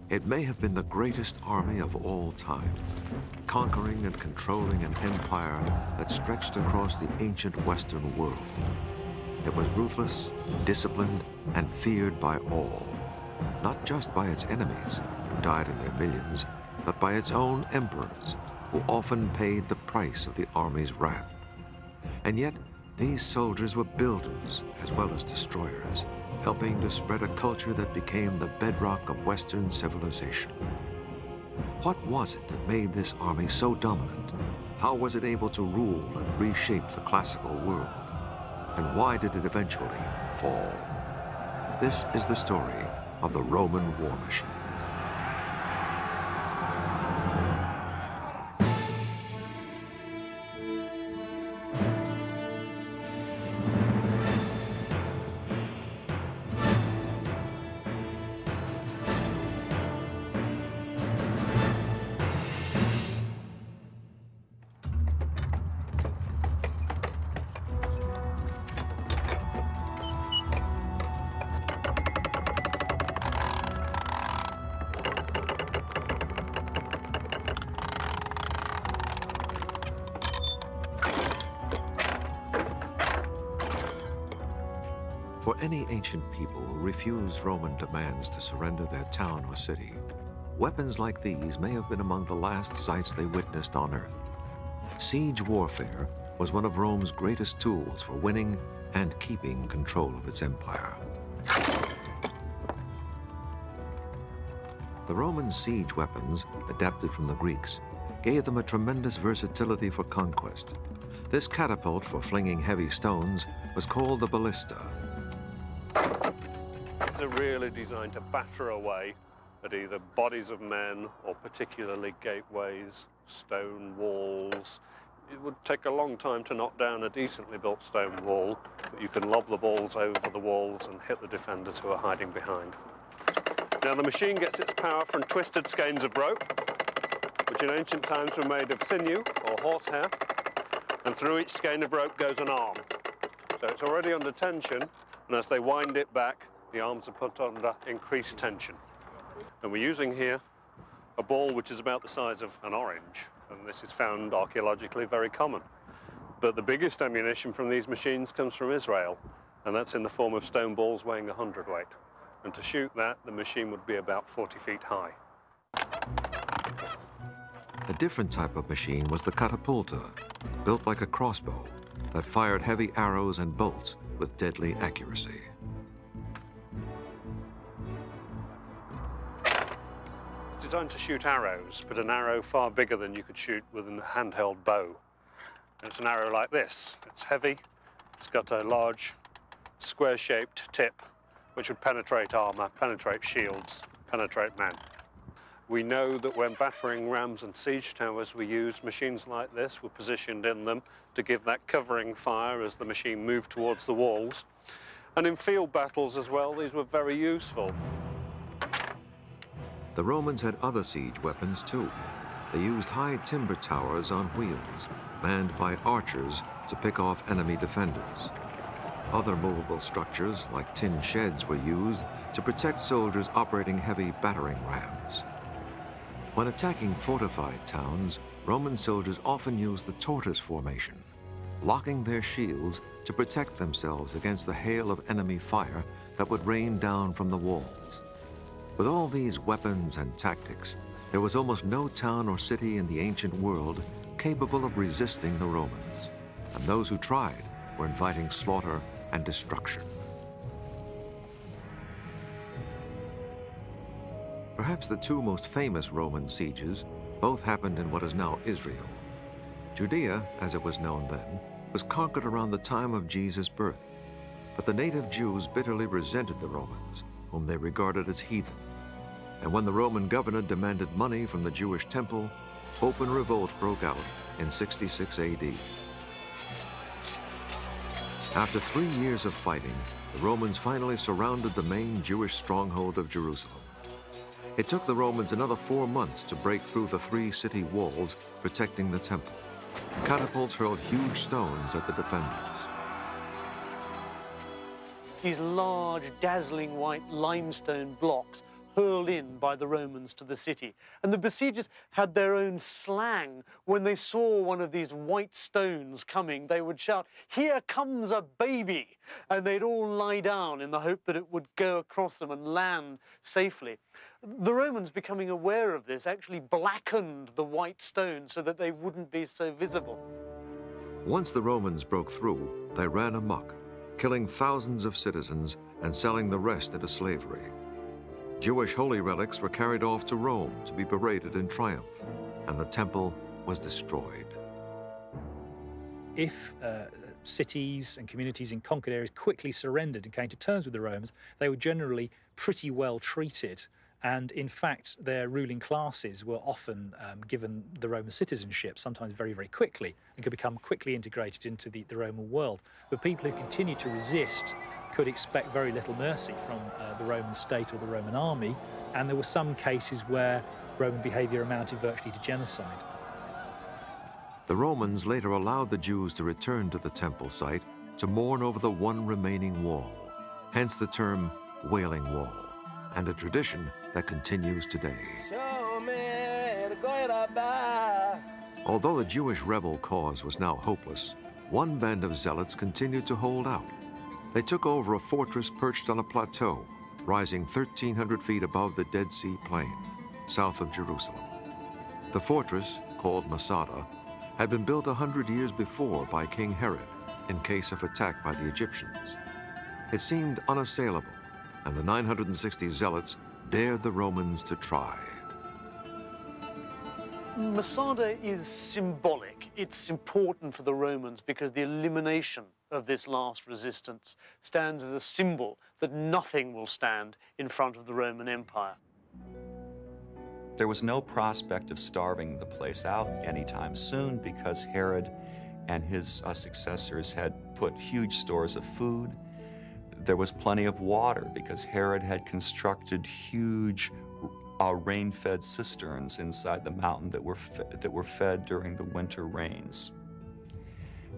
It may have been the greatest army of all time, conquering and controlling an empire that stretched across the ancient Western world. It was ruthless, disciplined, and feared by all, not just by its enemies, who died in their millions, but by its own emperors, who often paid the price of the army's wrath. And yet, these soldiers were builders as well as destroyers, helping to spread a culture that became the bedrock of Western civilization. What was it that made this army so dominant? How was it able to rule and reshape the classical world? And why did it eventually fall? This is the story of the Roman war machine. For any ancient people who refused Roman demands to surrender their town or city, weapons like these may have been among the last sights they witnessed on Earth. Siege warfare was one of Rome's greatest tools for winning and keeping control of its empire. The Roman siege weapons, adapted from the Greeks, gave them a tremendous versatility for conquest. This catapult for flinging heavy stones was called the ballista. These are really designed to batter away at either bodies of men or particularly gateways, stone walls. It would take a long time to knock down a decently built stone wall, but you can lob the balls over the walls and hit the defenders who are hiding behind. Now the machine gets its power from twisted skeins of rope, which in ancient times were made of sinew or horsehair, and through each skein of rope goes an arm. So it's already under tension, and as they wind it back, the arms are put under increased tension. And we're using here a ball which is about the size of an orange, and this is found archaeologically very common. But the biggest ammunition from these machines comes from Israel, and that's in the form of stone balls weighing 100 weight. And to shoot that, the machine would be about 40 feet high. A different type of machine was the catapulta, built like a crossbow, that fired heavy arrows and bolts with deadly accuracy. It's designed to shoot arrows, but an arrow far bigger than you could shoot with a handheld bow. And it's an arrow like this. It's heavy, it's got a large square-shaped tip, which would penetrate armor, penetrate shields, penetrate men. We know that when battering rams and siege towers, we used machines like this, were positioned in them to give that covering fire as the machine moved towards the walls. And in field battles as well, these were very useful. The Romans had other siege weapons too. They used high timber towers on wheels, manned by archers to pick off enemy defenders. Other movable structures, like tin sheds, were used to protect soldiers operating heavy battering rams. When attacking fortified towns, Roman soldiers often used the tortoise formation, locking their shields to protect themselves against the hail of enemy fire that would rain down from the walls. With all these weapons and tactics, there was almost no town or city in the ancient world capable of resisting the Romans, and those who tried were inviting slaughter and destruction. Perhaps the two most famous Roman sieges both happened in what is now Israel. Judea, as it was known then, was conquered around the time of Jesus' birth, but the native Jews bitterly resented the Romans, whom they regarded as heathen. And when the Roman governor demanded money from the Jewish temple, open revolt broke out in 66 AD. After 3 years of fighting, the Romans finally surrounded the main Jewish stronghold of Jerusalem. It took the Romans another 4 months to break through the 3 city walls protecting the temple. Catapults hurled huge stones at the defenders. These large, dazzling white limestone blocks hurled in by the Romans to the city. And the besiegers had their own slang. When they saw one of these white stones coming, they would shout, "Here comes a baby!" And they'd all lie down in the hope that it would go across them and land safely. The Romans, becoming aware of this, actually blackened the white stones so that they wouldn't be so visible. Once the Romans broke through, they ran amok, killing thousands of citizens and selling the rest into slavery. Jewish holy relics were carried off to Rome to be paraded in triumph, and the temple was destroyed. If cities and communities in conquered areas quickly surrendered and came to terms with the Romans, they were generally pretty well treated. And in fact, their ruling classes were often given the Roman citizenship, sometimes very, very quickly, and could become quickly integrated into the Roman world. But people who continued to resist could expect very little mercy from the Roman state or the Roman army, and there were some cases where Roman behavior amounted virtually to genocide. The Romans later allowed the Jews to return to the temple site to mourn over the one remaining wall, hence the term Wailing Wall, and a tradition that continues today. Although the Jewish rebel cause was now hopeless, one band of zealots continued to hold out. They took over a fortress perched on a plateau, rising 1,300 feet above the Dead Sea Plain, south of Jerusalem. The fortress, called Masada, had been built 100 years before by King Herod in case of attack by the Egyptians. It seemed unassailable, and the 960 zealots dared the Romans to try. Masada is symbolic. It's important for the Romans because the elimination of this last resistance stands as a symbol that nothing will stand in front of the Roman Empire. There was no prospect of starving the place out anytime soon because Herod and his successors had put huge stores of food. There was plenty of water because Herod had constructed huge rain-fed cisterns inside the mountain that were fed during the winter rains.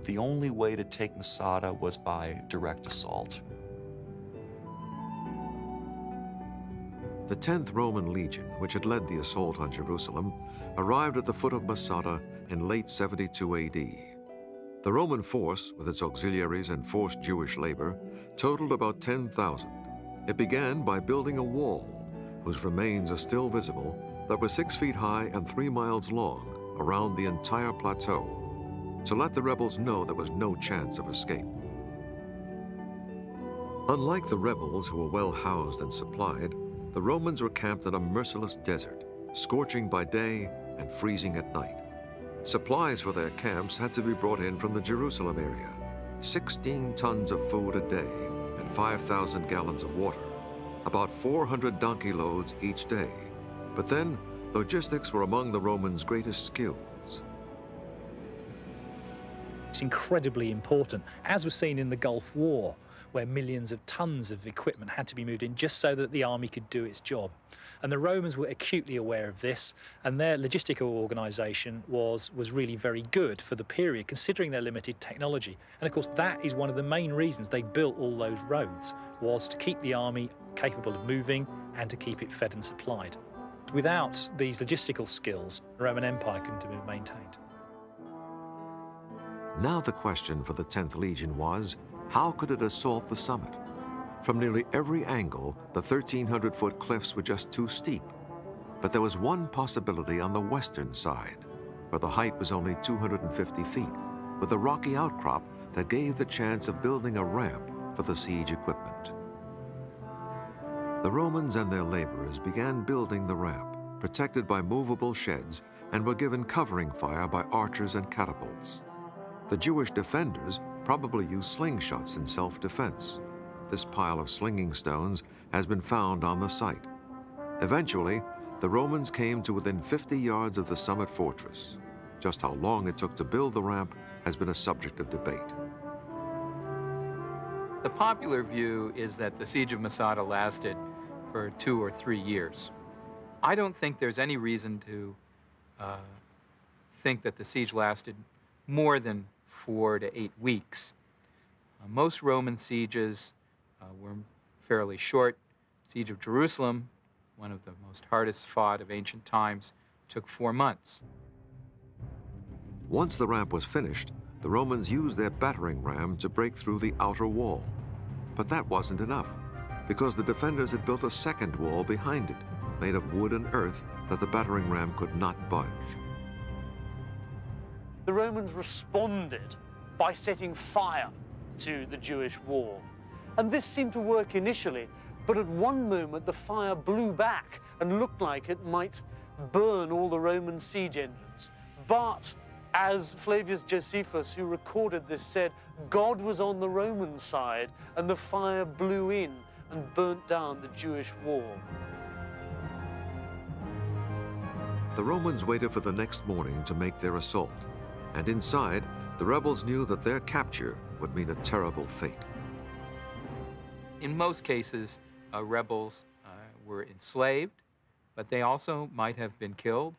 The only way to take Masada was by direct assault. The 10th Roman Legion, which had led the assault on Jerusalem, arrived at the foot of Masada in late 72 AD. The Roman force, with its auxiliaries and forced Jewish labor, totaled about 10,000. It began by building a wall, whose remains are still visible, that was 6 feet high and 3 miles long around the entire plateau, to let the rebels know there was no chance of escape. Unlike the rebels, who were well housed and supplied, the Romans were camped in a merciless desert, scorching by day and freezing at night. Supplies for their camps had to be brought in from the Jerusalem area, 16 tons of food a day and 5,000 gallons of water, about 400 donkey loads each day. But then, logistics were among the Romans' greatest skills. It's incredibly important, as was seen in the Gulf War, where millions of tons of equipment had to be moved in just so that the army could do its job. And the Romans were acutely aware of this, and their logistical organisation was really very good for the period, considering their limited technology. And of course, that is one of the main reasons they built all those roads, was to keep the army capable of moving and to keep it fed and supplied. Without these logistical skills, the Roman Empire couldn't have been maintained. Now the question for the 10th Legion was, how could it assault the summit? From nearly every angle, the 1,300-foot cliffs were just too steep. But there was one possibility on the western side, where the height was only 250 feet, with a rocky outcrop that gave the chance of building a ramp for the siege equipment. The Romans and their laborers began building the ramp, protected by movable sheds, and were given covering fire by archers and catapults. The Jewish defenders probably used slingshots in self-defense. This pile of slinging stones has been found on the site. Eventually, the Romans came to within 50 yards of the summit fortress. Just how long it took to build the ramp has been a subject of debate. The popular view is that the siege of Masada lasted for 2 or 3 years. I don't think there's any reason to think that the siege lasted more than 4 to 8 weeks. Most Roman sieges were fairly short. Siege of Jerusalem one of the most hardest fought of ancient times, took 4 months. Once the ramp was finished, the Romans used their battering ram to break through the outer wall. But that wasn't enough, because the defenders had built a second wall behind it, made of wood and earth that the battering ram could not budge. The Romans responded by setting fire to the Jewish wall. And this seemed to work initially, but at one moment the fire blew back and looked like it might burn all the Roman siege engines. But as Flavius Josephus, who recorded this, said, God was on the Roman side and the fire blew in and burnt down the Jewish wall. The Romans waited for the next morning to make their assault, and inside, the rebels knew that their capture would mean a terrible fate. In most cases, rebels were enslaved, but they also might have been killed,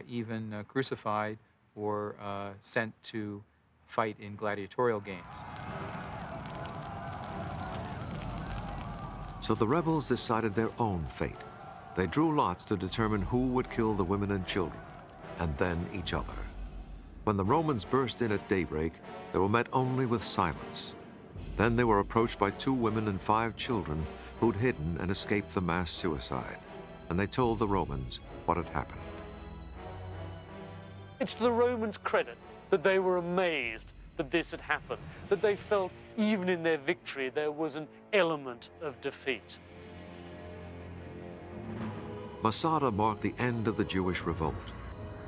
even crucified, or sent to fight in gladiatorial games. So the rebels decided their own fate. They drew lots to determine who would kill the women and children, and then each other. When the Romans burst in at daybreak, they were met only with silence. Then they were approached by 2 women and 5 children who'd hidden and escaped the mass suicide, and they told the Romans what had happened. It's to the Romans' credit that they were amazed that this had happened, that they felt even in their victory there was an element of defeat. Masada marked the end of the Jewish revolt,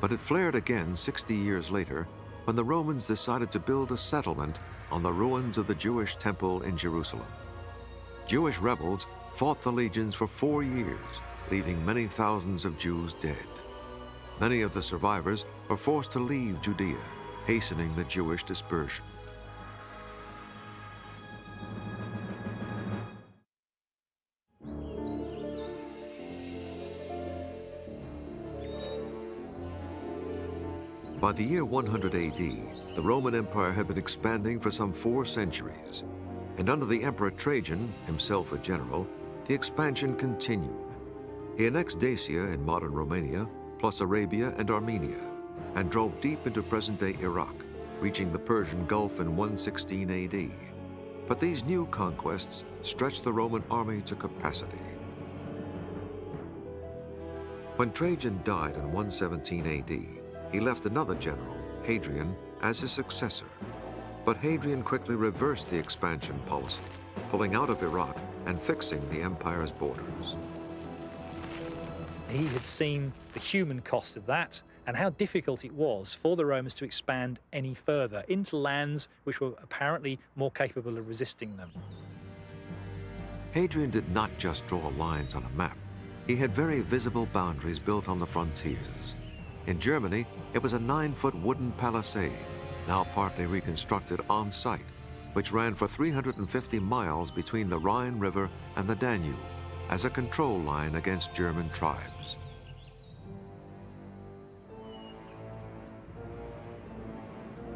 but it flared again 60 years later when the Romans decided to build a settlement on the ruins of the Jewish temple in Jerusalem. Jewish rebels fought the legions for 4 years, leaving many thousands of Jews dead. Many of the survivors were forced to leave Judea, hastening the Jewish dispersion. By the year 100 AD, the Roman Empire had been expanding for some 4 centuries, and under the Emperor Trajan, himself a general, the expansion continued. He annexed Dacia in modern Romania, plus Arabia and Armenia, and drove deep into present-day Iraq, reaching the Persian Gulf in 116 AD. But these new conquests stretched the Roman army to capacity. When Trajan died in 117 AD, he left another general, Hadrian, as his successor. But Hadrian quickly reversed the expansion policy, pulling out of Iraq and fixing the empire's borders. He had seen the human cost of that and how difficult it was for the Romans to expand any further into lands which were apparently more capable of resisting them. Hadrian did not just draw lines on a map. He had very visible boundaries built on the frontiers. In Germany, it was a 9-foot wooden palisade, now partly reconstructed on site, which ran for 350 miles between the Rhine River and the Danube as a control line against German tribes.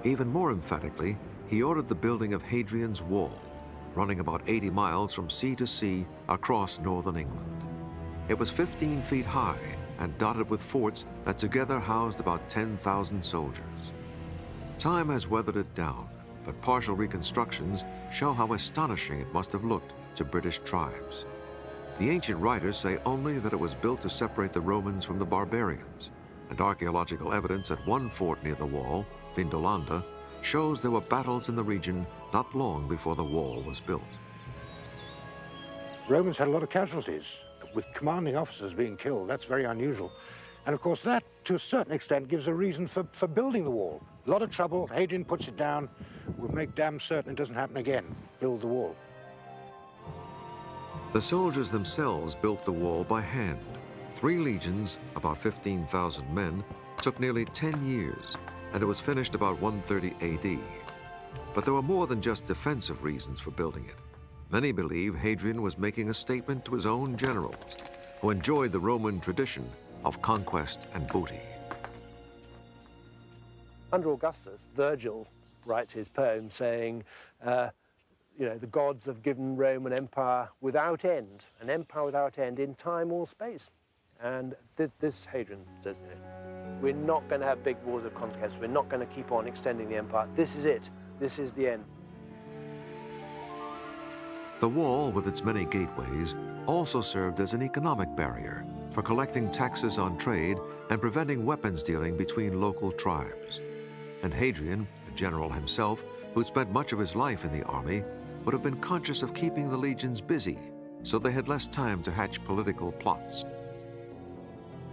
Even more emphatically, he ordered the building of Hadrian's Wall, running about 80 miles from sea to sea across northern England. It was 15 feet high and dotted with forts that together housed about 10,000 soldiers. Time has weathered it down, but partial reconstructions show how astonishing it must have looked to British tribes. The ancient writers say only that it was built to separate the Romans from the barbarians, and archaeological evidence at one fort near the wall, Vindolanda, shows there were battles in the region not long before the wall was built. Romans had a lot of casualties, with commanding officers being killed. That's very unusual. And of course that, to a certain extent, gives a reason for building the wall. A lot of trouble, Hadrian puts it down, we'll make damn certain it doesn't happen again, build the wall. The soldiers themselves built the wall by hand. 3 legions, about 15,000 men, took nearly 10 years, and it was finished about 130 AD. But there were more than just defensive reasons for building it. Many believe Hadrian was making a statement to his own generals, who enjoyed the Roman tradition of conquest and booty. Under Augustus, Virgil writes his poem saying, you know, the gods have given Rome an empire without end, an empire without end in time or space. And this Hadrian says, you know, we're not going to have big wars of conquest. We're not going to keep on extending the empire. This is it. This is the end. The wall, with its many gateways, also served as an economic barrier for collecting taxes on trade and preventing weapons dealing between local tribes. And Hadrian, the general himself, who'd spent much of his life in the army, would have been conscious of keeping the legions busy, so they had less time to hatch political plots.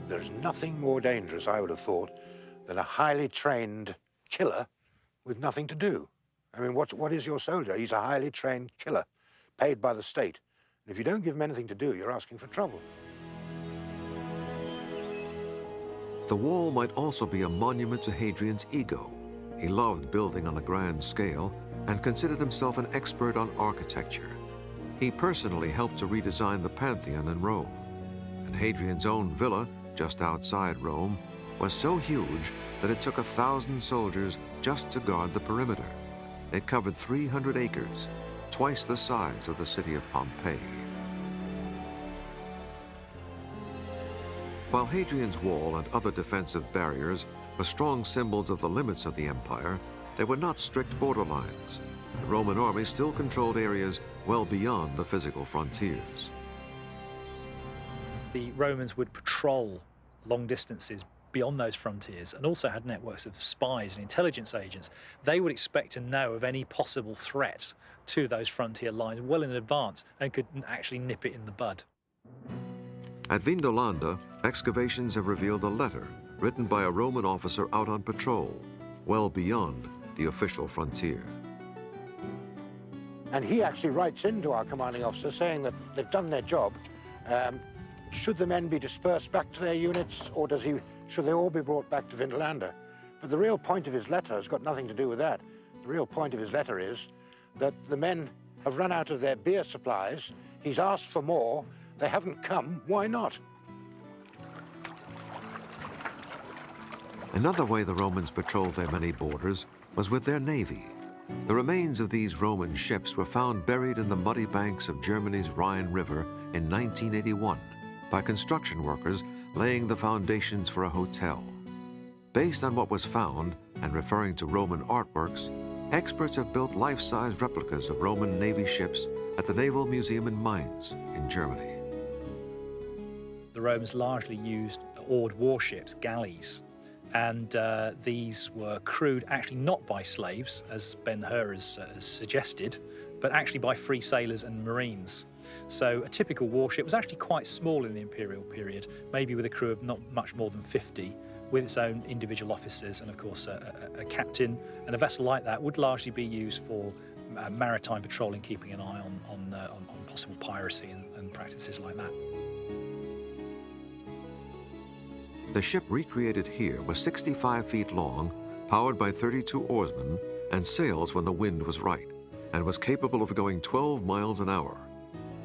There's nothing more dangerous, I would have thought, than a highly trained killer with nothing to do. I mean, what is your soldier? He's a highly trained killer, paid by the state. And if you don't give him anything to do, you're asking for trouble. The wall might also be a monument to Hadrian's ego. He loved building on a grand scale and considered himself an expert on architecture. He personally helped to redesign the Pantheon in Rome. And Hadrian's own villa, just outside Rome, was so huge that it took 1,000 soldiers just to guard the perimeter. It covered 300 acres, twice the size of the city of Pompeii. While Hadrian's Wall and other defensive barriers were strong symbols of the limits of the empire, they were not strict borderlines. The Roman army still controlled areas well beyond the physical frontiers. The Romans would patrol long distances beyond those frontiers and also had networks of spies and intelligence agents. They would expect to know of any possible threat to those frontier lines well in advance and could actually nip it in the bud. At Vindolanda, excavations have revealed a letter written by a Roman officer out on patrol, well beyond the official frontier. And he actually writes into our commanding officer saying that they've done their job. Should the men be dispersed back to their units, or should they all be brought back to Vindolanda? But the real point of his letter has got nothing to do with that. The real point of his letter is that the men have run out of their beer supplies. He's asked for more. They haven't come. Why not? Another way the Romans patrolled their many borders was with their navy. The remains of these Roman ships were found buried in the muddy banks of Germany's Rhine River in 1981 by construction workers laying the foundations for a hotel. Based on what was found and referring to Roman artworks, experts have built life-size replicas of Roman Navy ships at the Naval Museum in Mainz in Germany. The Romans largely used oared warships, galleys, and these were crewed actually not by slaves, as Ben-Hur has suggested, but actually by free sailors and marines. So a typical warship was actually quite small in the imperial period, maybe with a crew of not much more than 50, with its own individual officers and, of course, a captain. And a vessel like that would largely be used for maritime patrolling, keeping an eye on possible piracy and practices like that. The ship recreated here was 65 feet long, powered by 32 oarsmen, and sails when the wind was right, and was capable of going 12 miles an hour.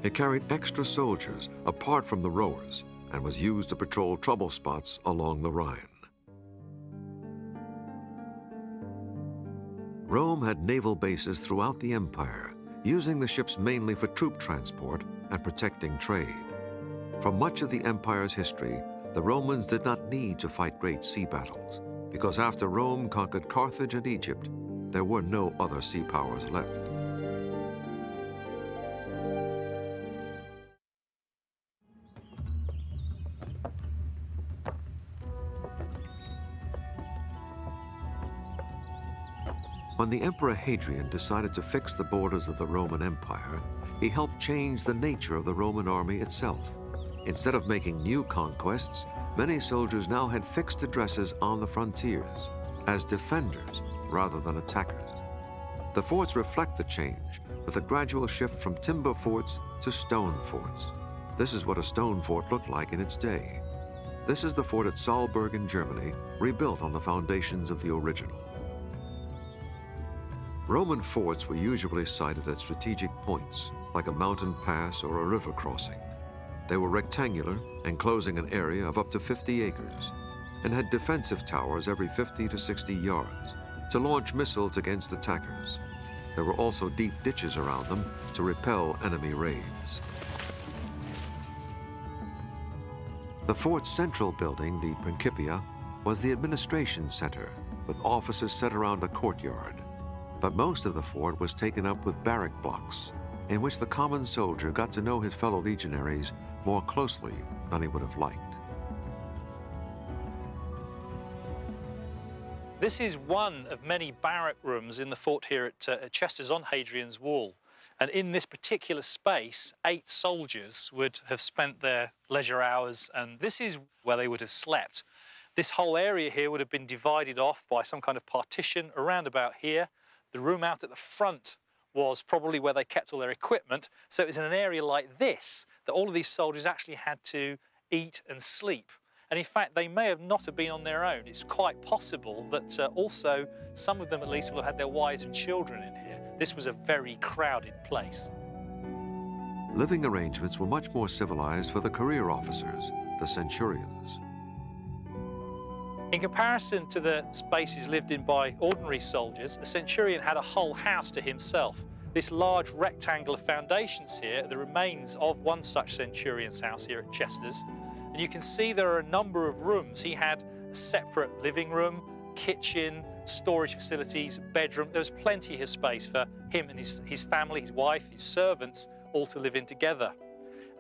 It carried extra soldiers apart from the rowers and was used to patrol trouble spots along the Rhine. Rome had naval bases throughout the empire, using the ships mainly for troop transport and protecting trade. For much of the empire's history, the Romans did not need to fight great sea battles, because after Rome conquered Carthage and Egypt, there were no other sea powers left. When the Emperor Hadrian decided to fix the borders of the Roman Empire, he helped change the nature of the Roman army itself. Instead of making new conquests, many soldiers now had fixed addresses on the frontiers as defenders rather than attackers. The forts reflect the change with a gradual shift from timber forts to stone forts. This is what a stone fort looked like in its day. This is the fort at Saalburg in Germany, rebuilt on the foundations of the original. Roman forts were usually sited at strategic points, like a mountain pass or a river crossing. They were rectangular, enclosing an area of up to 50 acres, and had defensive towers every 50 to 60 yards to launch missiles against attackers. There were also deep ditches around them to repel enemy raids. The fort's central building, the Principia, was the administration center, with offices set around a courtyard. But most of the fort was taken up with barrack blocks, in which the common soldier got to know his fellow legionaries more closely than he would have liked. This is one of many barrack rooms in the fort here at Chester's on Hadrian's Wall. And in this particular space, 8 soldiers would have spent their leisure hours, and this is where they would have slept. This whole area here would have been divided off by some kind of partition around about here. The room out at the front was probably where they kept all their equipment. So it was in an area like this that all of these soldiers actually had to eat and sleep. And in fact, they may have not have been on their own. It's quite possible that also some of them at least will have had their wives and children in here. This was a very crowded place. Living arrangements were much more civilized for the career officers, the centurions. In comparison to the spaces lived in by ordinary soldiers, a centurion had a whole house to himself. This large rectangular foundations here are the remains of one such centurion's house here at Chester's. And you can see there are a number of rooms. He had a separate living room, kitchen, storage facilities, bedroom. There was plenty of space for him and his family, his wife, his servants, all to live in together.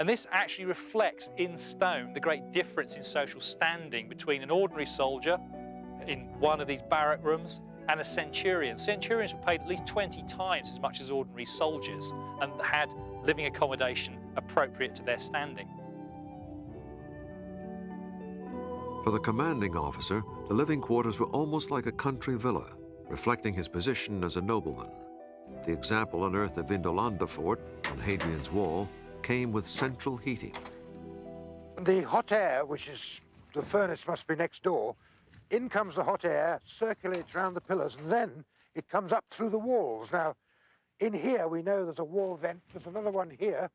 And this actually reflects in stone the great difference in social standing between an ordinary soldier in one of these barrack rooms and a centurion. Centurions were paid at least 20 times as much as ordinary soldiers and had living accommodation appropriate to their standing. For the commanding officer, the living quarters were almost like a country villa, reflecting his position as a nobleman. The example unearthed at Vindolanda Fort on Hadrian's Wall came with central heating. The hot air, which is, the furnace must be next door, in comes the hot air, circulates around the pillars, and then it comes up through the walls. Now, in here we know there's a wall vent, there's another one here,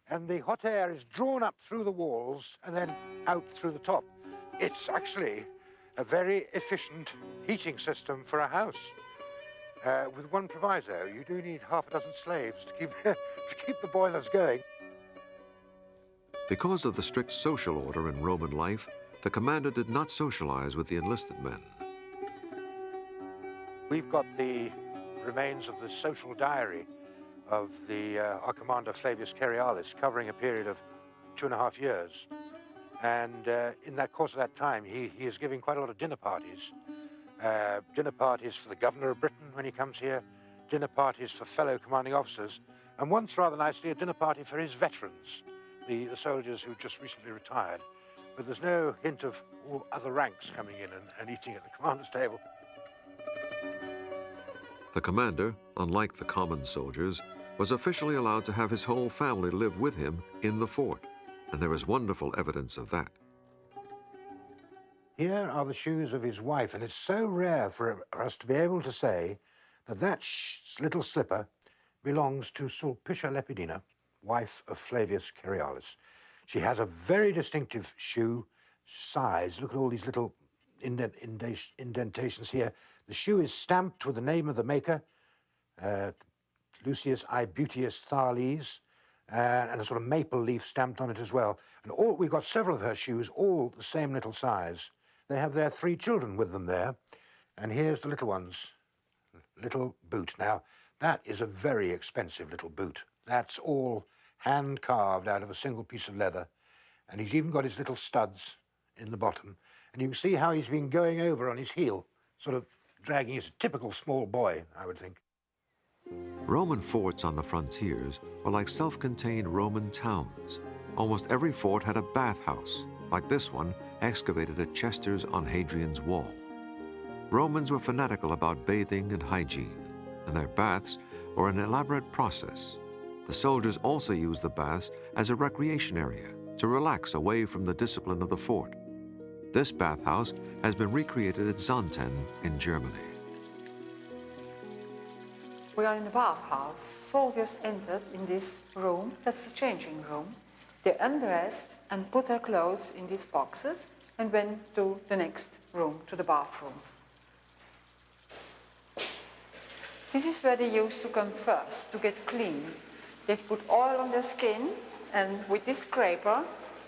and the hot air is drawn up through the walls and then out through the top. It's actually a very efficient heating system for a house. With one proviso, you do need half a dozen slaves to keep the boilers going. Because of the strict social order in Roman life, the commander did not socialize with the enlisted men. We've got the remains of the social diary of our commander Flavius Cerealis, covering a period of 2.5 years. And in that course of that time, he is giving quite a lot of dinner parties. Dinner parties for the governor of Britain when he comes here, dinner parties for fellow commanding officers, and once, rather nicely, a dinner party for his veterans, the soldiers who just recently retired. But there's no hint of all other ranks coming in and eating at the commander's table. The commander, unlike the common soldiers, was officially allowed to have his whole family live with him in the fort, and there is wonderful evidence of that. Here are the shoes of his wife, and it's so rare for us to be able to say that that little slipper belongs to Sulpicia Lepidina, wife of Flavius Cerealis. She has a very distinctive shoe size. Look at all these little indentations here. The shoe is stamped with the name of the maker, Lucius Aebutius Thales, and a sort of maple leaf stamped on it as well. And we've got several of her shoes, all the same little size. They have their 3 children with them there. And here's the little one's little boot. Now, that is a very expensive little boot. That's all hand-carved out of a single piece of leather. And he's even got his little studs in the bottom. And you can see how he's been going over on his heel, sort of dragging his typical small boy, I would think. Roman forts on the frontiers were like self-contained Roman towns. Almost every fort had a bathhouse, like this one excavated at Chester's on Hadrian's Wall. Romans were fanatical about bathing and hygiene, and their baths were an elaborate process. The soldiers also used the baths as a recreation area to relax away from the discipline of the fort. This bathhouse has been recreated at Xanten in Germany. We are in the bathhouse. Soldiers entered in this room, that's the changing room. They undressed and put their clothes in these boxes and went to the next room, to the bathroom. This is where they used to come first, to get clean. They put oil on their skin, and with this scraper,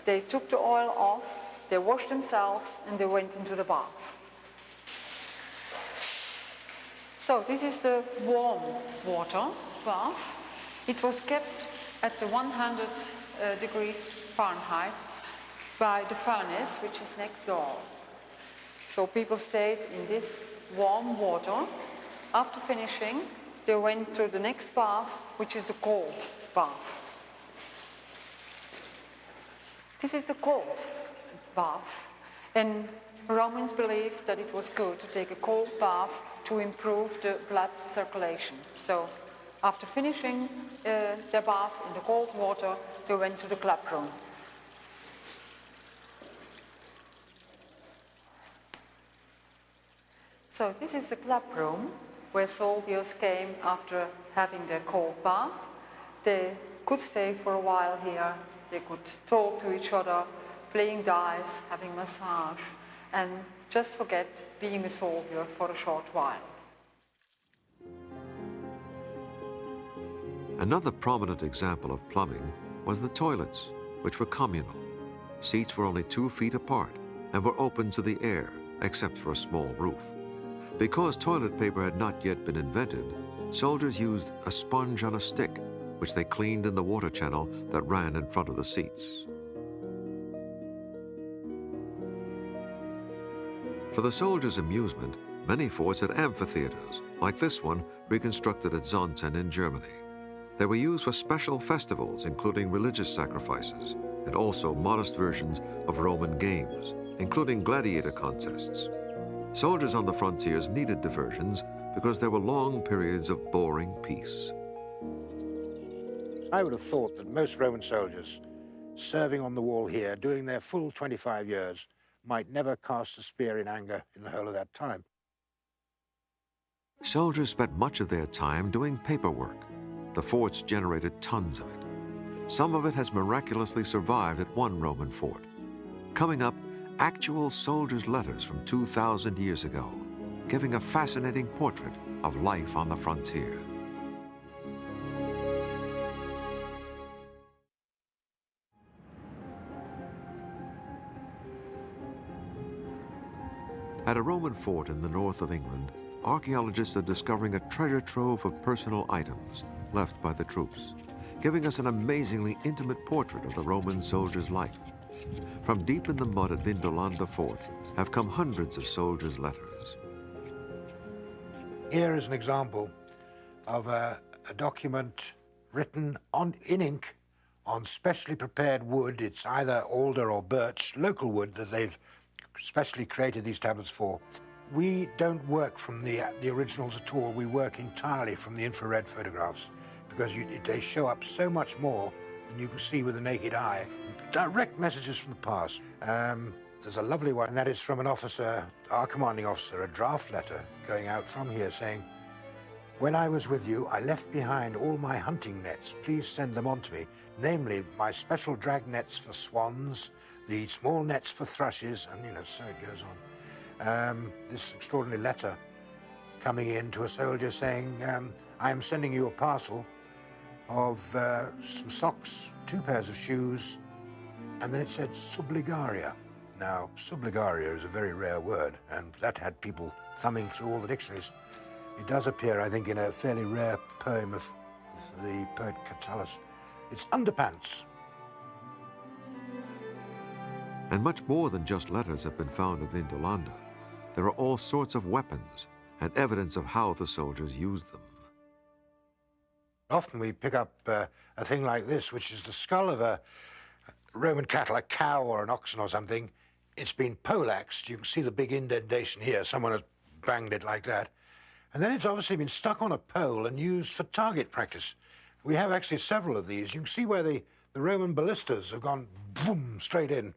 they took the oil off, they washed themselves, and they went into the bath. So this is the warm water bath. It was kept at the 100 degrees Fahrenheit by the furnace, which is next door. So people stayed in this warm water. After finishing, they went to the next bath, which is the cold bath. This is the cold bath, and Romans believed that it was good to take a cold bath to improve the blood circulation. So after finishing their bath in the cold water, they went to the club room. So this is the club room where soldiers came after having their cold bath. They could stay for a while here. They could talk to each other, playing dice, having massage, and just forget being a soldier for a short while. Another prominent example of plumbing was the toilets, which were communal. Seats were only 2 feet apart and were open to the air, except for a small roof. Because toilet paper had not yet been invented, soldiers used a sponge on a stick, which they cleaned in the water channel that ran in front of the seats. For the soldiers' amusement, many forts had amphitheaters, like this one reconstructed at Zonten in Germany. They were used for special festivals, including religious sacrifices, and also modest versions of Roman games, including gladiator contests. Soldiers on the frontiers needed diversions because there were long periods of boring peace. I would have thought that most Roman soldiers serving on the wall here, doing their full 25 years, might never cast a spear in anger in the whole of that time. Soldiers spent much of their time doing paperwork. The forts generated tons of it. Some of it has miraculously survived at one Roman fort. Coming up, actual soldiers' letters from 2,000 years ago, giving a fascinating portrait of life on the frontier. At a Roman fort in the north of England, archaeologists are discovering a treasure trove of personal items left by the troops, giving us an amazingly intimate portrait of the Roman soldier's life. From deep in the mud at Vindolanda Fort have come hundreds of soldiers' letters. Here is an example of a document written in ink on specially prepared wood. It's either alder or birch, local wood that they've specially created these tablets for. We don't work from the originals at all. We work entirely from the infrared photographs because they show up so much more than you can see with the naked eye. Direct messages from the past. There's a lovely one, and that is from an officer, our commanding officer, a draft letter going out from here saying, "When I was with you, I left behind all my hunting nets. Please send them on to me, namely my special drag nets for swans, the small nets for thrushes," and so it goes on. This extraordinary letter coming in to a soldier saying, "I am sending you a parcel of some socks, 2 pairs of shoes," and then it said subligaria. Now, subligaria is a very rare word, and that had people thumbing through all the dictionaries. It does appear, I think, in a fairly rare poem of the poet Catullus. It's underpants. And much more than just letters have been found at Vindolanda. There are all sorts of weapons and evidence of how the soldiers used them. Often we pick up a thing like this, which is the skull of a Roman cattle, a cow or an oxen or something. It's been poleaxed. You can see the big indentation here. Someone has banged it like that. And then it's obviously been stuck on a pole and used for target practice. We have actually several of these. You can see where the Roman ballistas have gone boom, straight in.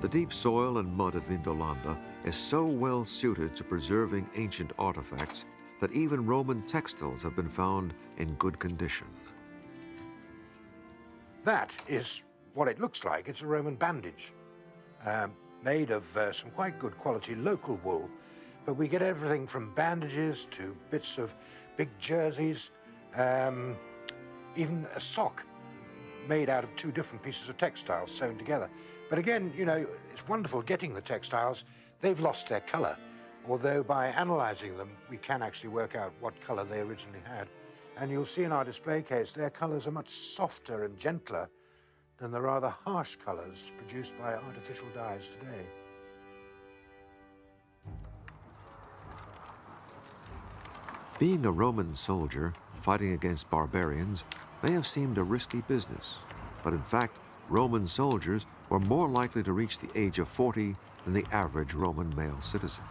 The deep soil and mud at Vindolanda is so well suited to preserving ancient artifacts that even Roman textiles have been found in good condition. That is what it looks like. It's a Roman bandage made of some quite good quality local wool. But we get everything from bandages to bits of big jerseys, even a sock made out of two different pieces of textiles sewn together. But again, you know, it's wonderful getting the textiles. They've lost their color, although by analyzing them, we can actually work out what color they originally had. And you'll see in our display case, their colors are much softer and gentler than the rather harsh colors produced by artificial dyes today. Being a Roman soldier fighting against barbarians may have seemed a risky business, but in fact, Roman soldiers were more likely to reach the age of 40 than the average Roman male citizen.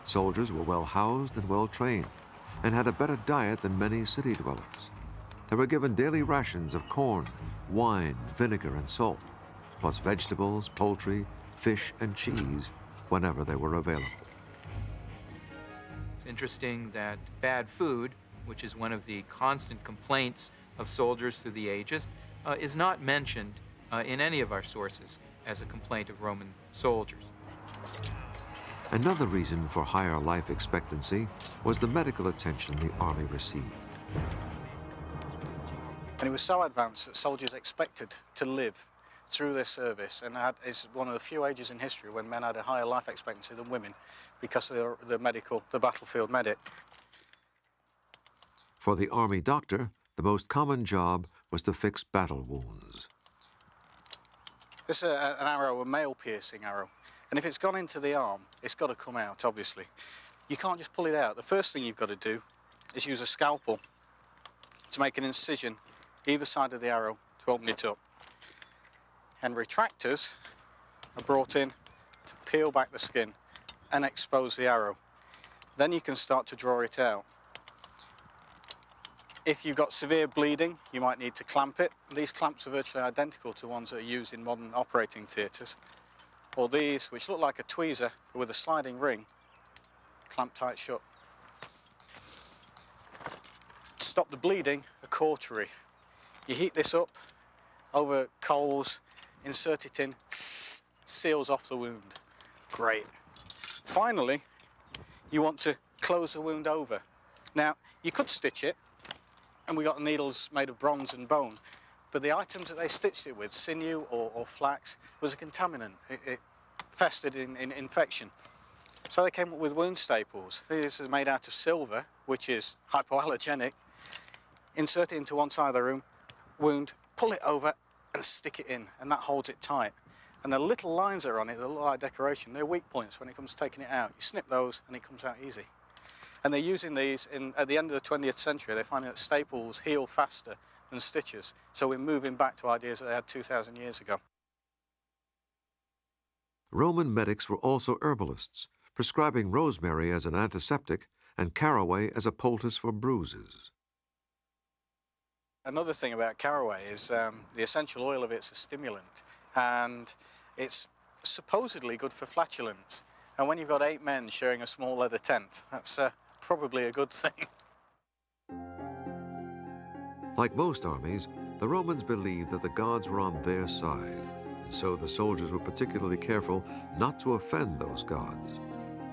Soldiers were well housed and well trained, and had a better diet than many city dwellers. They were given daily rations of corn, wine, vinegar, and salt, plus vegetables, poultry, fish, and cheese whenever they were available. It's interesting that bad food, which is one of the constant complaints of soldiers through the ages, is not mentioned in any of our sources as a complaint of Roman soldiers. Another reason for higher life expectancy was the medical attention the army received. And it was so advanced that soldiers expected to live through their service, and it's one of the few ages in history when men had a higher life expectancy than women because of the battlefield medic. For the army doctor, the most common job was to fix battle wounds. This is an arrow, a male-piercing arrow, and if it's gone into the arm, it's got to come out, obviously. You can't just pull it out. The first thing you've got to do is use a scalpel to make an incision either side of the arrow to open it up. And retractors are brought in to peel back the skin and expose the arrow. Then you can start to draw it out. If you've got severe bleeding, you might need to clamp it. These clamps are virtually identical to ones that are used in modern operating theatres. Or these, which look like a tweezer, but with a sliding ring, clamp tight shut. To stop the bleeding, a cautery. You heat this up over coals, insert it in, seals off the wound. Great. Finally, you want to close the wound over. Now, you could stitch it, and we got needles made of bronze and bone, but the items that they stitched it with, sinew or flax, was a contaminant. It festered in infection. So they came up with wound staples. These are made out of silver, which is hypoallergenic. Insert it into one side of the wound, pull it over, and stick it in, and that holds it tight. And the little lines that are on it that look like decoration, they're weak points when it comes to taking it out. You snip those, and it comes out easy. And they're using these at the end of the 20th century. They're finding that staples heal faster than stitches. So we're moving back to ideas that they had 2,000 years ago. Roman medics were also herbalists, prescribing rosemary as an antiseptic and caraway as a poultice for bruises. Another thing about caraway is the essential oil of it's a stimulant, and it's supposedly good for flatulence. And when you've got 8 men sharing a small leather tent, that's probably a good thing. Like most armies, the Romans believed that the gods were on their side, and so the soldiers were particularly careful not to offend those gods.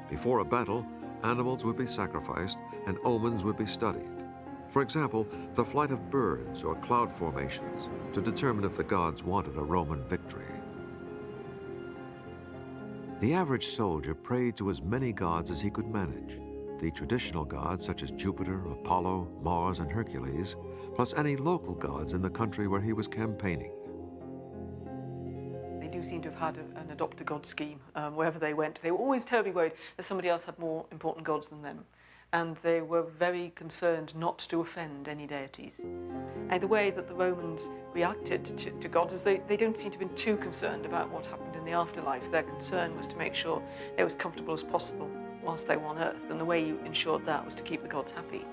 Before a battle, animals would be sacrificed and omens would be studied. For example, the flight of birds or cloud formations to determine if the gods wanted a Roman victory. The average soldier prayed to as many gods as he could manage. The traditional gods such as Jupiter, Apollo, Mars, and Hercules, plus any local gods in the country where he was campaigning. They do seem to have had an adopt-a-god scheme wherever they went. They were always terribly worried that somebody else had more important gods than them. And they were very concerned not to offend any deities. And the way that the Romans reacted to gods is they don't seem to have been too concerned about what happened in the afterlife. Their concern was to make sure they were as comfortable as possible whilst they were on Earth, and the way you ensured that was to keep the gods happy.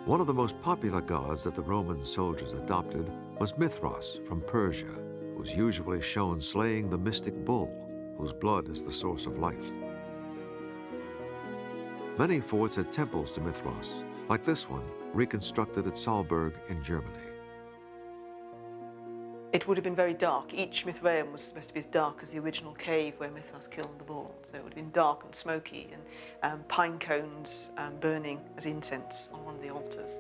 One of the most popular gods that the Roman soldiers adopted was Mithras from Persia, who's usually shown slaying the mystic bull, whose blood is the source of life. Many forts had temples to Mithras, like this one, reconstructed at Salzburg in Germany. It would have been very dark. Each Mithraeum was supposed to be as dark as the original cave where Mithras killed the bull. So it would have been dark and smoky, and pine cones burning as incense on one of the altars.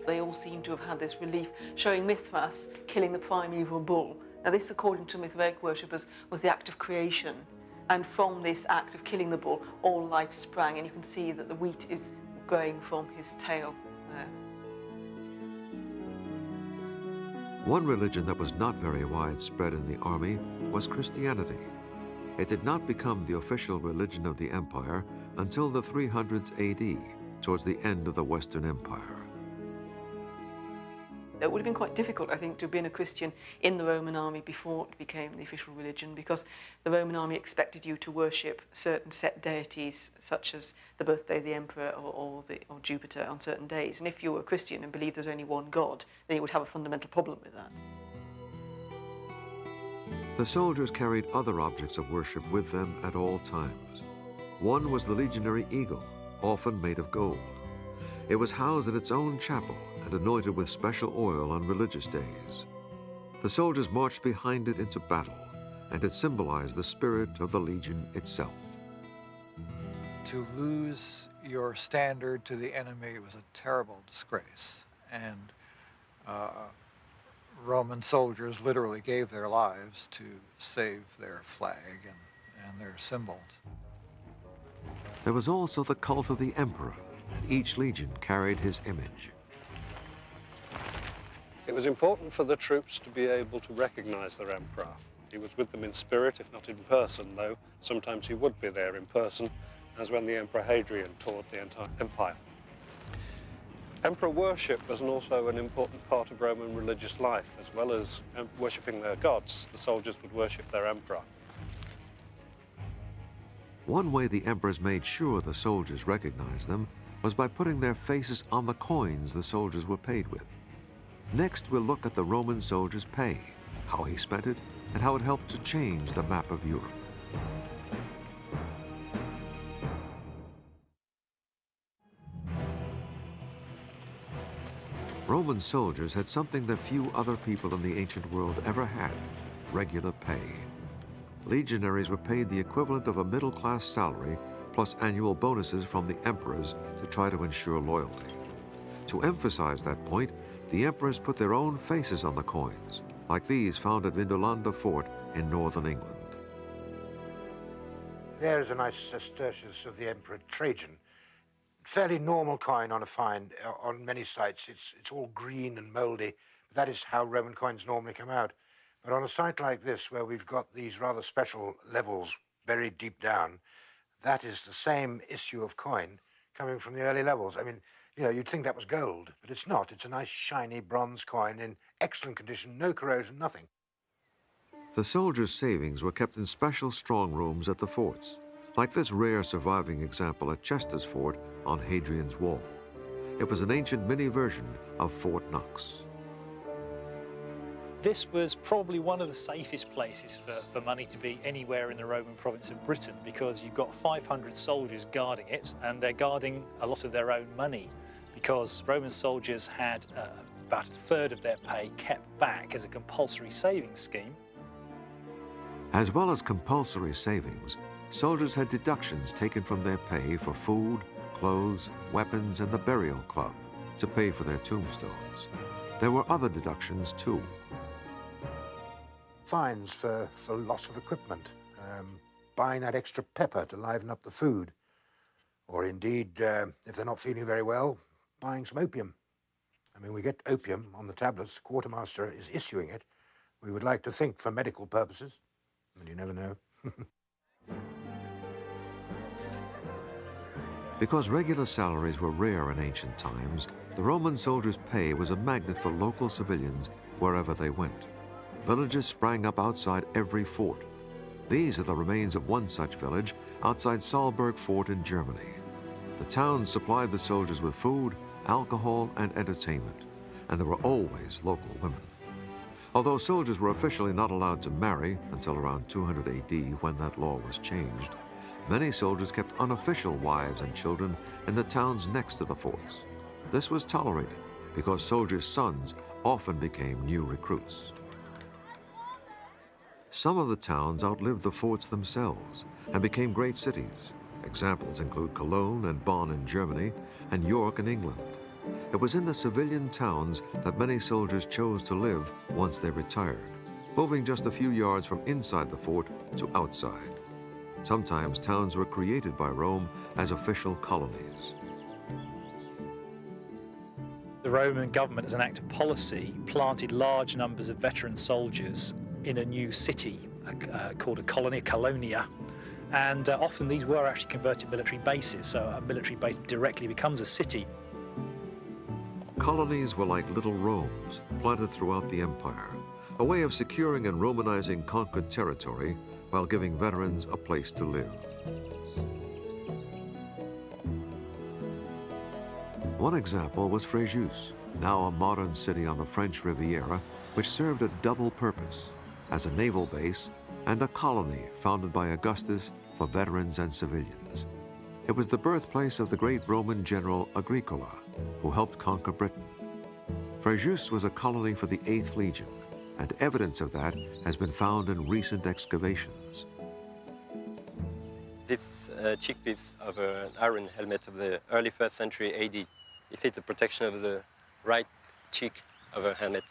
They all seem to have had this relief showing Mithras killing the primeval bull. Now this, according to Mithraic worshippers, was the act of creation. And from this act of killing the bull, all life sprang, and you can see that the wheat is growing from his tail there. One religion that was not very widespread in the army was Christianity. It did not become the official religion of the empire until the 300s AD, towards the end of the Western Empire. It would have been quite difficult, I think, to have been a Christian in the Roman army before it became the official religion, because the Roman army expected you to worship certain set deities, such as the birthday of the emperor or Jupiter on certain days. And if you were a Christian and believed there's only one God, then you would have a fundamental problem with that. The soldiers carried other objects of worship with them at all times. One was the legionary eagle, often made of gold. It was housed in its own chapel and anointed with special oil on religious days. The soldiers marched behind it into battle, and it symbolized the spirit of the legion itself. To lose your standard to the enemy was a terrible disgrace, and Roman soldiers literally gave their lives to save their flag and their symbols. There was also the cult of the emperor, and each legion carried his image. It was important for the troops to be able to recognize their emperor. He was with them in spirit, if not in person, though sometimes he would be there in person, as when the Emperor Hadrian toured the entire empire. Emperor worship was also an important part of Roman religious life. As well as worshipping their gods, the soldiers would worship their emperor. One way the emperors made sure the soldiers recognized them was by putting their faces on the coins the soldiers were paid with. Next, we'll look at the Roman soldier's pay, how he spent it, and how it helped to change the map of Europe. Roman soldiers had something that few other people in the ancient world ever had: regular pay. Legionaries were paid the equivalent of a middle-class salary plus annual bonuses from the emperors to try to ensure loyalty. To emphasize that point, the emperors put their own faces on the coins, like these found at Vindolanda Fort in northern England. There's a nice sestertius of the Emperor Trajan. Fairly normal coin on a find on many sites. It's all green and mouldy, but that is how Roman coins normally come out. But on a site like this, where we've got these rather special levels buried deep down, that is the same issue of coin coming from the early levels. I mean, you know, you'd think that was gold, but it's not. It's a nice, shiny bronze coin in excellent condition, no corrosion, nothing. The soldiers' savings were kept in special strong rooms at the forts, like this rare surviving example at Chester's Fort on Hadrian's Wall. It was an ancient mini version of Fort Knox. This was probably one of the safest places for money to be anywhere in the Roman province of Britain, because you've got 500 soldiers guarding it, and they're guarding a lot of their own money, because Roman soldiers had about a third of their pay kept back as a compulsory savings scheme. As well as compulsory savings, soldiers had deductions taken from their pay for food, clothes, weapons, and the burial club to pay for their tombstones. There were other deductions too. Fines for loss of equipment, buying that extra pepper to liven up the food, or indeed, if they're not feeling very well, buying some opium. I mean, we get opium on the tablets. The quartermaster is issuing it. We would like to think for medical purposes, but you never know. Because regular salaries were rare in ancient times, the Roman soldiers' pay was a magnet for local civilians wherever they went. Villages sprang up outside every fort. These are the remains of one such village outside Saalburg Fort in Germany. The town supplied the soldiers with food, alcohol, and entertainment, and there were always local women. Although soldiers were officially not allowed to marry until around 200 AD, when that law was changed, many soldiers kept unofficial wives and children in the towns next to the forts. This was tolerated because soldiers' sons often became new recruits. Some of the towns outlived the forts themselves and became great cities. Examples include Cologne and Bonn in Germany and York in England. It was in the civilian towns that many soldiers chose to live once they retired, moving just a few yards from inside the fort to outside. Sometimes towns were created by Rome as official colonies. The Roman government, as an act of policy, planted large numbers of veteran soldiers in a new city called a colony, a colonia. And often these were actually converted military bases, so a military base directly becomes a city. Colonies were like little Romes planted throughout the empire, a way of securing and Romanizing conquered territory while giving veterans a place to live. One example was Fréjus, now a modern city on the French Riviera, which served a double purpose, as a naval base and a colony founded by Augustus for veterans and civilians. It was the birthplace of the great Roman general Agricola, who helped conquer Britain. Fréjus was a colony for the 8th Legion, and evidence of that has been found in recent excavations. This cheek piece of an iron helmet of the early 1st century AD. It is the protection of the right cheek of a helmet.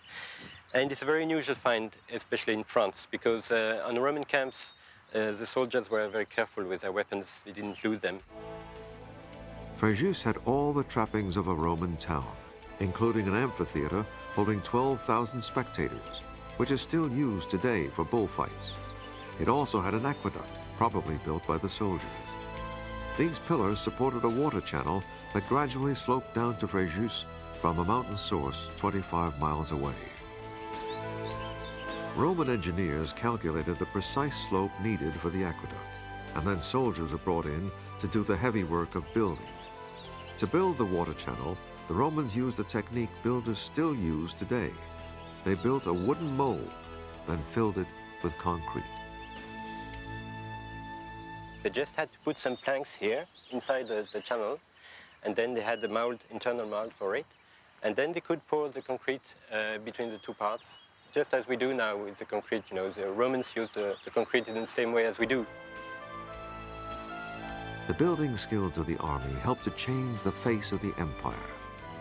And it's a very unusual find, especially in France, because on the Roman camps, the soldiers were very careful with their weapons. They didn't lose them. Fréjus had all the trappings of a Roman town, including an amphitheater holding 12,000 spectators, which is still used today for bullfights. It also had an aqueduct, probably built by the soldiers. These pillars supported a water channel that gradually sloped down to Fréjus from a mountain source 25 miles away. Roman engineers calculated the precise slope needed for the aqueduct, and then soldiers were brought in to do the heavy work of building. To build the water channel, the Romans used a technique builders still use today. They built a wooden mold, then filled it with concrete. They just had to put some planks here inside the channel, and then they had the mold, internal mold for it, and then they could pour the concrete between the two parts, just as we do now with the concrete. You know, the Romans used the concrete in the same way as we do. The building skills of the army helped to change the face of the empire.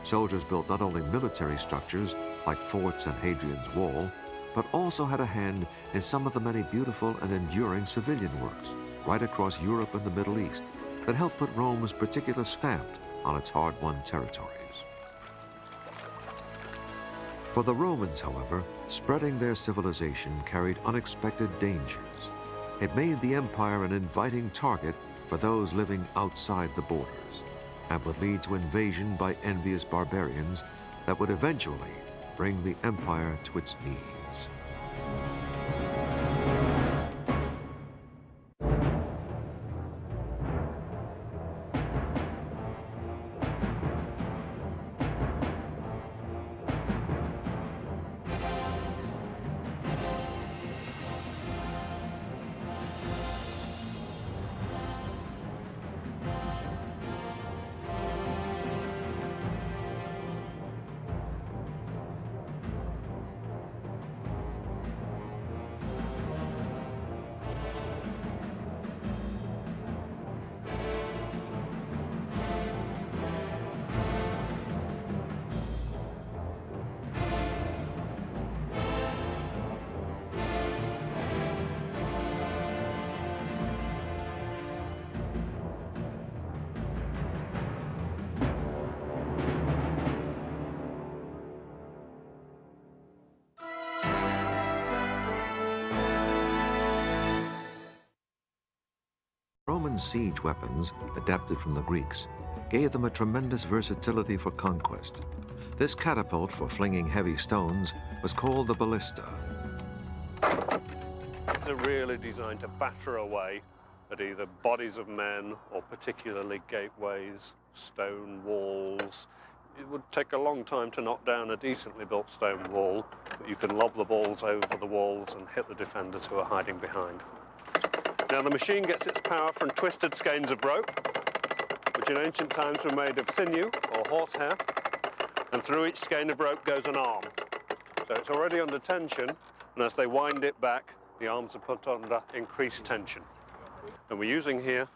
Soldiers built not only military structures like forts and Hadrian's Wall, but also had a hand in some of the many beautiful and enduring civilian works right across Europe and the Middle East that helped put Rome's particular stamp on its hard-won territories. For the Romans, however, spreading their civilization carried unexpected dangers. It made the empire an inviting target for those living outside the borders, and would lead to invasion by envious barbarians that would eventually bring the empire to its knees. Roman siege weapons, adapted from the Greeks, gave them a tremendous versatility for conquest. This catapult for flinging heavy stones was called the ballista. They're really designed to batter away at either bodies of men or particularly gateways, stone walls. It would take a long time to knock down a decently built stone wall, but you can lob the balls over the walls and hit the defenders who are hiding behind. Now, the machine gets its power from twisted skeins of rope, which in ancient times were made of sinew or horsehair, and through each skein of rope goes an arm. So it's already under tension, and as they wind it back, the arms are put under increased tension. And we're using here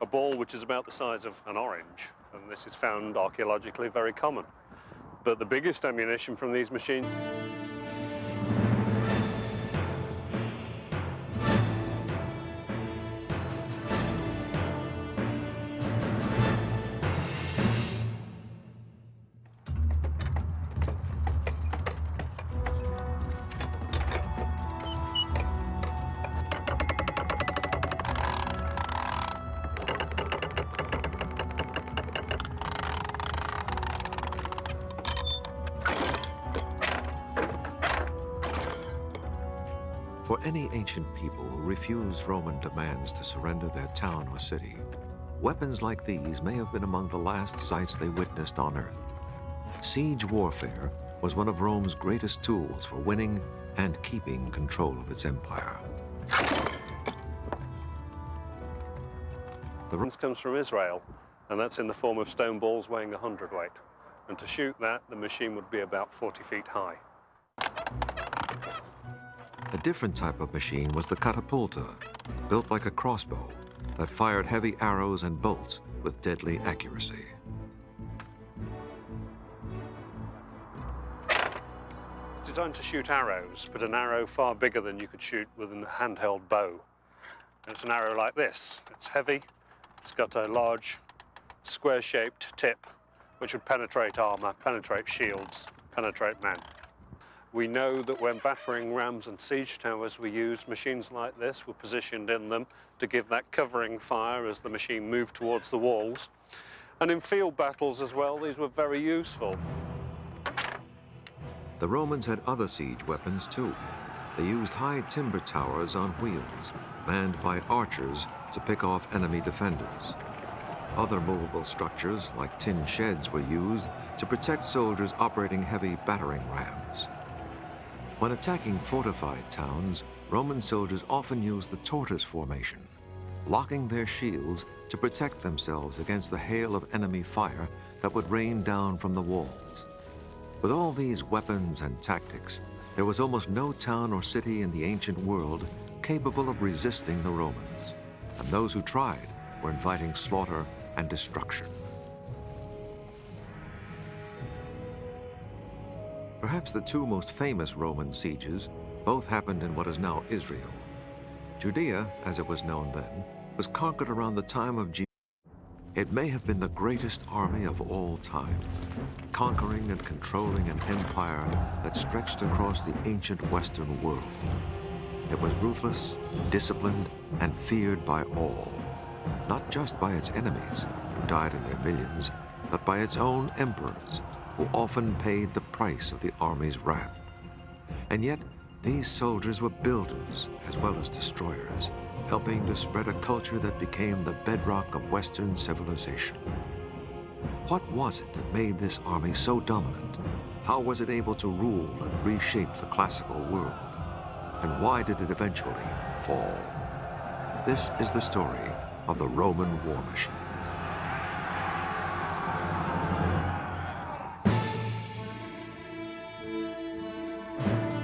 a ball which is about the size of an orange, and this is found archaeologically very common. But the biggest ammunition from these machines For any ancient people who refused Roman demands to surrender their town or city, weapons like these may have been among the last sights they witnessed on Earth. Siege warfare was one of Rome's greatest tools for winning and keeping control of its empire. The runs comes from Israel, and that's in the form of stone balls weighing 100 weight. And to shoot that, the machine would be about 40 feet high. A different type of machine was the catapulta, built like a crossbow, that fired heavy arrows and bolts with deadly accuracy. It's designed to shoot arrows, but an arrow far bigger than you could shoot with a handheld bow. And it's an arrow like this. It's heavy, it's got a large square-shaped tip, which would penetrate armor, penetrate shields, penetrate men. We know that when battering rams and siege towers were used, machines like this were positioned in them to give that covering fire as the machine moved towards the walls. And in field battles as well, these were very useful. The Romans had other siege weapons too. They used high timber towers on wheels, manned by archers to pick off enemy defenders. Other movable structures, like tin sheds, were used to protect soldiers operating heavy battering rams. When attacking fortified towns, Roman soldiers often used the tortoise formation, locking their shields to protect themselves against the hail of enemy fire that would rain down from the walls. With all these weapons and tactics, there was almost no town or city in the ancient world capable of resisting the Romans, and those who tried were inviting slaughter and destruction. Perhaps the two most famous Roman sieges both happened in what is now Israel. Judea, as it was known then, was conquered around the time of Jesus. It may have been the greatest army of all time, conquering and controlling an empire that stretched across the ancient Western world. It was ruthless, disciplined, and feared by all, not just by its enemies, who died in their millions, but by its own emperors, who often paid the price of the army's wrath. And yet, these soldiers were builders as well as destroyers, helping to spread a culture that became the bedrock of Western civilization. What was it that made this army so dominant? How was it able to rule and reshape the classical world? And why did it eventually fall? This is the story of the Roman war machine.